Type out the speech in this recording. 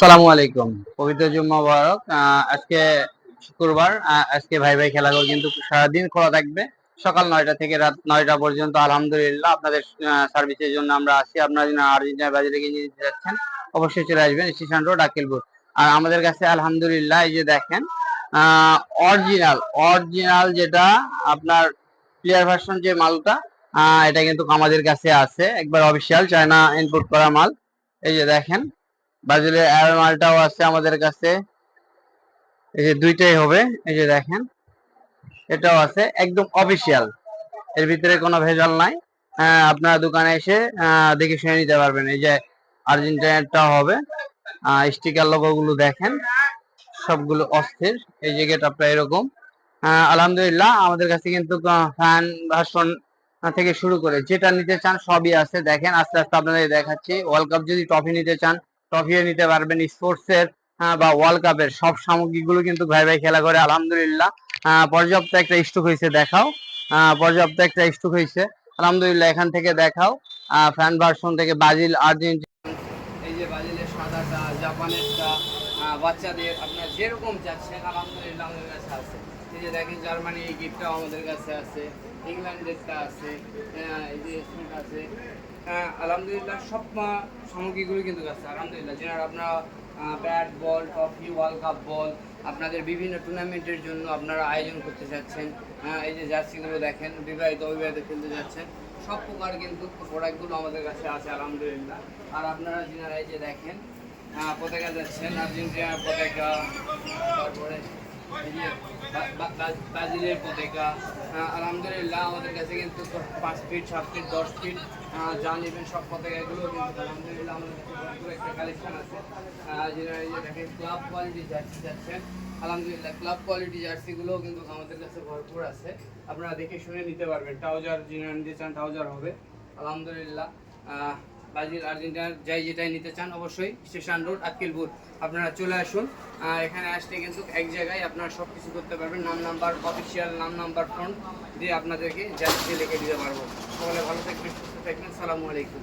আসসালামু আলাইকুম। পবিত্র জুম্মা মুবারক। আজকে শুক্রবার। আজকে ভাই ভাই খেলাঘর কিন্তু সারাদিন খোলা থাকবে, সকাল 9টা থেকে রাত 9টা পর্যন্ত। আলহামদুলিল্লাহ আপনাদের সার্ভিসের জন্য আমরা আছি। আপনারা যদি আর্জেন্টিনা বাজারে গিয়ে নিতে যাচ্ছেন অবশ্যই চলে আসবেন স্টেশন রোড আক্কেলপুর। আর আমাদের কাছে আলহামদুলিল্লাহ এই যে দেখেন অরিজিনাল অরিজিনাল যেটা আপনার প্লেয়ার ভার্সন যে মালটা, এটা কিন্তু আমাদের কাছে আছে, একবার অফিসিয়াল চায়না ইনপুট করা মাল। এই যে দেখেন ব্রাজিলের এয়ার মালটাও আছে আমাদের কাছে। এই যে দুইটাই হবে, এই যে দেখেন এটাও আছে, একদম অফিসিয়াল, এর ভিতরে কোনো ভেজাল নাই। আপনারা দোকানে এসে দেখে শুনে নিতে পারবেন। এই যে আর্জেন্টিনাটাও হবে, স্টিকার লোগো গুলো দেখেন সবগুলো অস্থির। এই যে গেট আপটা এরকম। আলহামদুলিল্লাহ আমাদের কাছে কিন্তু ফ্যান ভার্সন থেকে শুরু করে যেটা নিতে চান সবই আছে। দেখেন আস্তে আস্তে আপনাদের দেখাচ্ছি। ওয়ার্ল্ড কাপ যদি ট্রফি নিতে চান ট্রফিও নিতে পারবেন। স্পোর্টস এর বা ওয়ার্ল্ড কাপের সব সামগ্রীগুলো কিন্তু ভাই ভাই খেলা করে আলহামদুলিল্লাহ। পর্যাপ্ত একটা স্টক হয়েছে, দেখাও। পর্যাপ্ত একটা স্টক হয়েছে আলহামদুলিল্লাহ। এখান থেকে দেখাও ফ্যান ভার্সন থেকে ব্রাজিল আর্জেন্টিনা। এই যে ব্রাজিলের সাদাটা, জাপানেরটা, বাচ্চাদের আপনার যেরকম চাচ্ছেন আলহামদুলিল্লাহ আমাদের কাছে আছে। এই যে দেখেন জার্মানি এই গিফটটাও আমাদের কাছে আছে, ইংল্যান্ডেরটা আছে, এই যে স্মিথ আছে। আলহামদুলিল্লাহ সব সামগ্রীগুলো কিন্তু আছে আলহামদুলিল্লাহ। যেনারা আপনারা bat ball, trophy, world cup ball, আপনাদের বিভিন্ন টুর্নামেন্টের জন্য আপনারা আয়োজন করতে চাচ্ছেন, এই যে জার্সিগুলো দেখেন, বিবাহিত অবিবাহিত খেলতে যাচ্ছেন, সব প্রকার কিন্তু প্রোডাক্টগুলো আমাদের কাছে আছে আলহামদুলিল্লাহ। আর আপনারা যেনারা এই যে দেখেন পতাকা যাচ্ছেন, আর্জেন্টিনার পতাকা, তারপরে এই যে ব্রাজিলের পতাকা, আলহামদুলিল্লাহ আমাদের কাছে কিন্তু 5 ফিট, 7 ফিট, 10 ফিট যা নেবেন সব পতাকাগুলো কিন্তু আলহামদুলিল্লাহ আমাদের কাছে ভরপুর একটা কালেকশন আছে। যেটা এই যে দেখেন ক্লাব কোয়ালিটি জার্সি যাচ্ছেন আলহামদুলিল্লাহ, ক্লাব কোয়ালিটি জার্সিগুলোও কিন্তু আমাদের কাছে ভরপুর আছে। আপনারা দেখে শুনে নিতে পারবেন। ট্রাউজার যিনি নিতে চান ট্রাউজার হবে আলহামদুলিল্লাহ। ব্রাজিল আর্জেন্টিনার যাই যেটাই নিতে চান অবশ্যই স্টেশন রোড আক্কেলপুর আপনারা চলে আসুন। এখানে আসলে কিন্তু এক জায়গায় আপনারা সব কিছু করতে পারবেন। নাম নাম্বার, অফিসিয়াল নাম নাম্বার ফ্রন্ট দিয়ে আপনাদেরকে জার্সি লিখে দিতে পারবো। সকলে ভালো থাকবেন, সুস্থ থাকবেন। সালামু আলাইকুম।